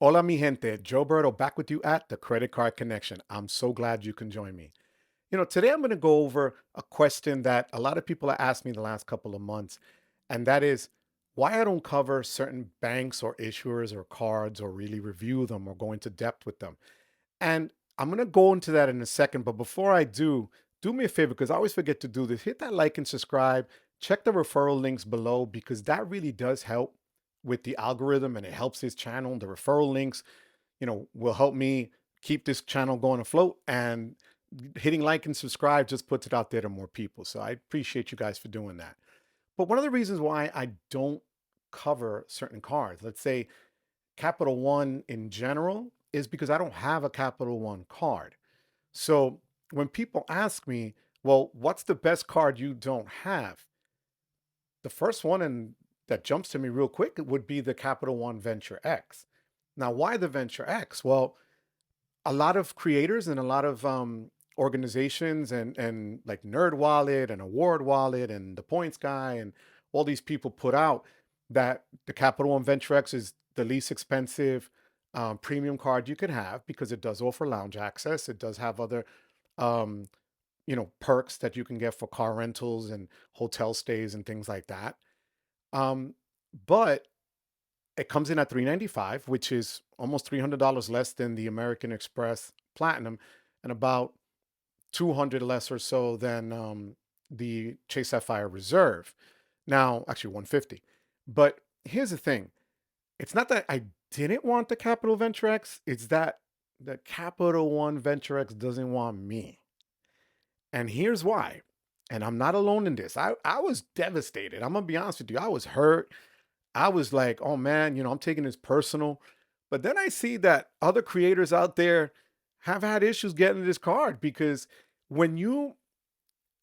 Hola, mi gente. Joe Berto back with you at the Credit Card Connection. I'm so glad you can join me. Today I'm going to go over a question that a lot of people have asked me the last couple of months, and that is why I don't cover certain banks or issuers or cards or really review them or go into depth with them. And I'm going to go into that in a second. But before I do, do me a favor because I always forget to do this. Hit that like and subscribe. Check the referral links below because that really does help with the algorithm and it helps this channel. The referral links, will help me keep this channel going afloat. And hitting like and subscribe just puts it out there to more people. So I appreciate you guys for doing that. But one of the reasons why I don't cover certain cards, let's say Capital One in general, is because I don't have a Capital One card. So when people ask me, well, what's the best card you don't have? The first one and that jumps to me real quick would be the Capital One Venture X. Now, why the Venture X? Well, a lot of creators and a lot of organizations and like Nerd Wallet and Award Wallet and the Points Guy and all these people put out that the Capital One Venture X is the least expensive premium card you could have because it does offer lounge access. It does have other um, perks that you can get for car rentals and hotel stays and things like that. Um, but it comes in at 395, which is almost $300 less than the American Express Platinum and about 200 less or so than the Chase Sapphire Reserve. Now, actually 150. But here's the thing. It's not that I didn't want the Capital Venture X, it's that the Capital One Venture X doesn't want me. And here's why. And I'm not alone in this. I was devastated. I'm gonna be honest with you. I was hurt. I was like, oh man, I'm taking this personal. But then I see that other creators out there have had issues getting this card because when you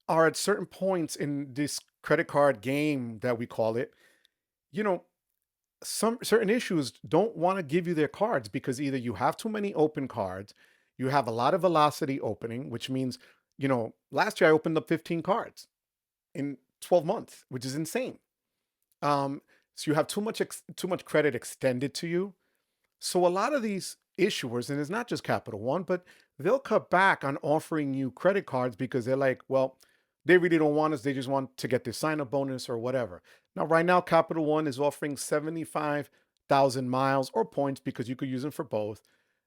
are at certain points in this credit card game that we call it, you know, some certain issues don't want to give you their cards because either you have too many open cards, you have a lot of velocity opening, which means, last year I opened up 15 cards in 12 months, which is insane. So you have too much credit extended to you. So a lot of these issuers, and it's not just Capital One, but they'll cut back on offering you credit cards because they're like, well, they really don't want us. They just want to get their sign-up bonus or whatever. Now, right now, Capital One is offering 75,000 miles or points because you could use them for both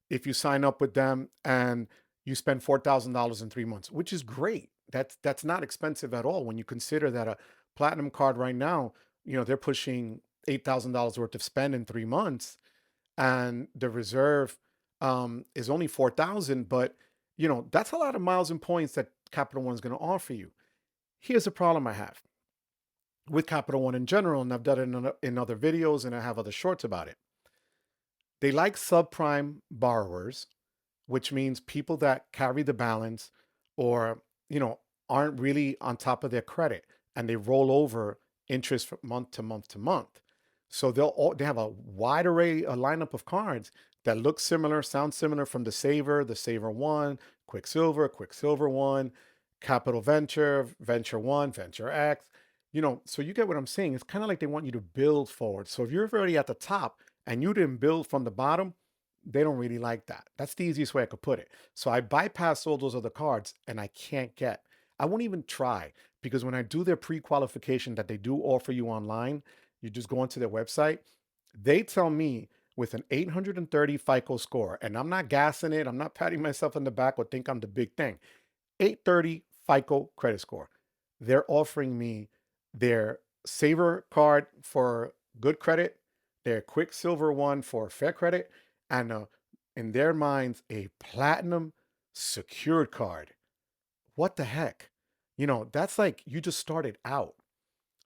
if you sign up with them and you spend $4,000 in 3 months, which is great. That's not expensive at all when you consider that a platinum card right now, they're pushing $8,000 worth of spend in 3 months, and the reserve is only 4,000. But that's a lot of miles and points that Capital One is going to offer you. Here's the problem I have with Capital One in general, and I've done it in other videos, and I have other shorts about it. They like subprime borrowers, which means people that carry the balance or, aren't really on top of their credit and they roll over interest from month to month to month. So they have a wide array, a lineup of cards that look similar, sound similar from the Saver One, Quicksilver One, Capital Venture, Venture One, Venture X. So you get what I'm saying. It's kind of like they want you to build forward. So if you're already at the top and you didn't build from the bottom, they don't really like that. That's the easiest way I could put it. So I bypass all those other cards and I won't even try because when I do their pre-qualification that they do offer you online, you just go onto their website, they tell me with an 830 FICO score, and I'm not gassing it, I'm not patting myself on the back or think I'm the big thing. 830 FICO credit score. They're offering me their Saver card for good credit, their Quicksilver one for fair credit, and in their minds, a platinum secured card. What the heck? That's like you just started out.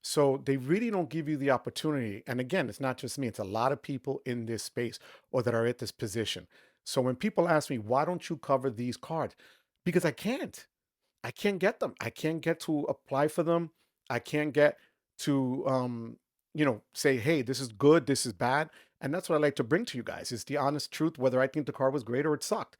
So they really don't give you the opportunity. And again, it's not just me, it's a lot of people in this space or that are at this position. So when people ask me, why don't you cover these cards? Because I can't. I can't get them. I can't get to apply for them. I can't get to say, hey, this is good, this is bad. And that's what I like to bring to you guys is the honest truth, whether I think the card was great or it sucked.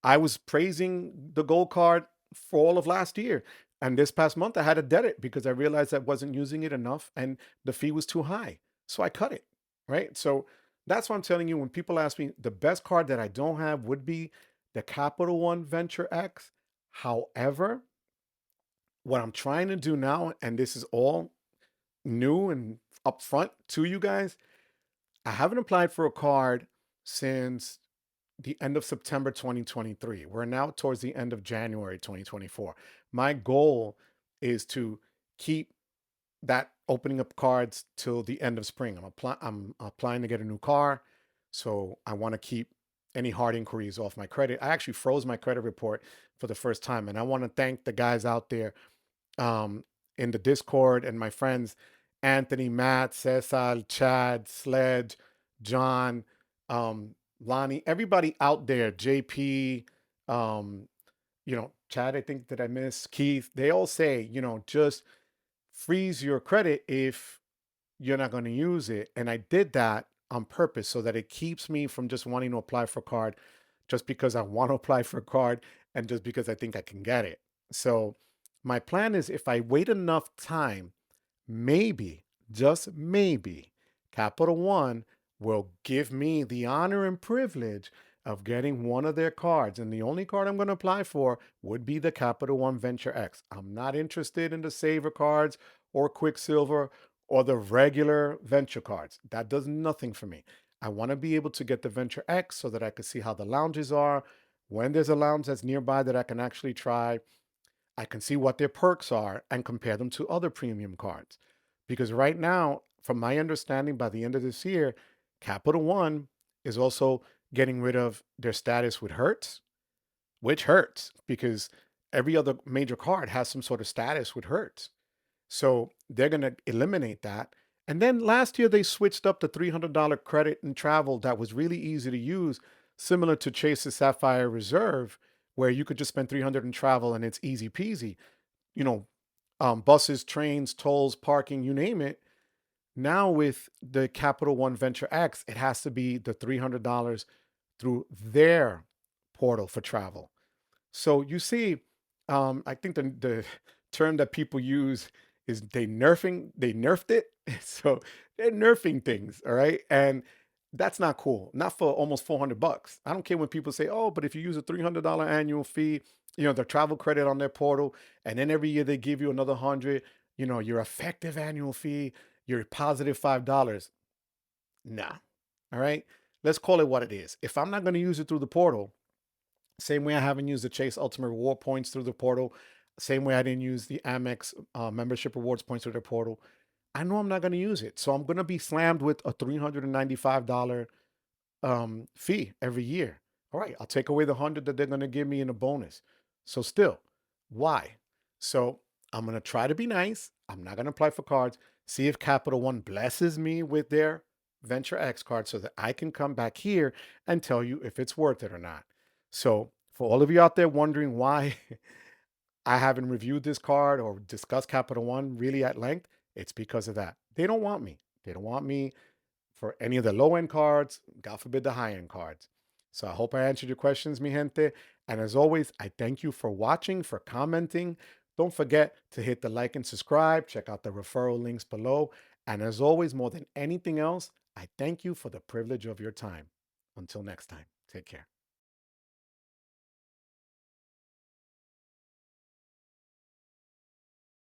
I was praising the gold card for all of last year. And this past month I had to debt it because I realized I wasn't using it enough and the fee was too high. So I cut it. Right. So That's what I'm telling you. When people ask me, the best card that I don't have would be the Capital One Venture X. However, what I'm trying to do now, and this is all new and upfront to you guys, I haven't applied for a card since the end of September 2023. We're now towards the end of January 2024. My goal is to keep that opening up cards till the end of spring. I'm applying to get a new car, so I want to keep any hard inquiries off my credit. I actually froze my credit report for the first time, and I want to thank the guys out there um, in the Discord and my friends Anthony, Matt, Cesar, Chad, Sledge, John, um, Lonnie, everybody out there, JP, um, Chad, I think that I miss Keith. They all say, just freeze your credit if you're not going to use it. And I did that on purpose so that it keeps me from just wanting to apply for a card just because I want to apply for a card and just because I think I can get it. So my plan is if I wait enough time, maybe, just maybe, Capital One will give me the honor and privilege of getting one of their cards. And the only card I'm going to apply for would be the Capital One Venture X. I'm not interested in the Saver cards or Quicksilver or the regular Venture cards. That does nothing for me. I want to be able to get the Venture X so that I can see how the lounges are. When there's a lounge that's nearby that I can actually try, I can see what their perks are and compare them to other premium cards. Because right now, from my understanding, by the end of this year, Capital One is also getting rid of their status with Hertz, which hurts because every other major card has some sort of status with Hertz. So they're going to eliminate that. And then last year, they switched up the $300 credit and travel that was really easy to use, similar to Chase's Sapphire Reserve, where you could just spend 300 in travel and it's easy peasy. You know, buses, trains, tolls, parking, you name it. Now with the Capital One Venture X, it has to be the $300 through their portal for travel. So you see, I think the term that people use is they nerfed it. So they're nerfing things, all right? And that's not cool. Not for almost 400 bucks. I don't care when people say, "Oh, but if you use a $300 annual fee, the travel credit on their portal, and then every year they give you another 100, your effective annual fee, your positive $5." Nah. All right? Let's call it what it is. If I'm not going to use it through the portal, same way I haven't used the Chase Ultimate Reward points through the portal. Same way I didn't use the Amex membership rewards points through the portal. I know I'm not going to use it. So I'm going to be slammed with a $395 fee every year. All right, I'll take away the 100 that they're going to give me in a bonus. So still, why? So I'm going to try to be nice. I'm not going to apply for cards. See if Capital One blesses me with their Venture X card so that I can come back here and tell you if it's worth it or not. So for all of you out there wondering why I haven't reviewed this card or discussed Capital One really at length, it's because of that. They don't want me. They don't want me for any of the low end cards, God forbid the high end cards. So I hope I answered your questions, mi gente. And as always, I thank you for watching, for commenting. Don't forget to hit the like and subscribe. Check out the referral links below. And as always, more than anything else, I thank you for the privilege of your time. Until next time, take care.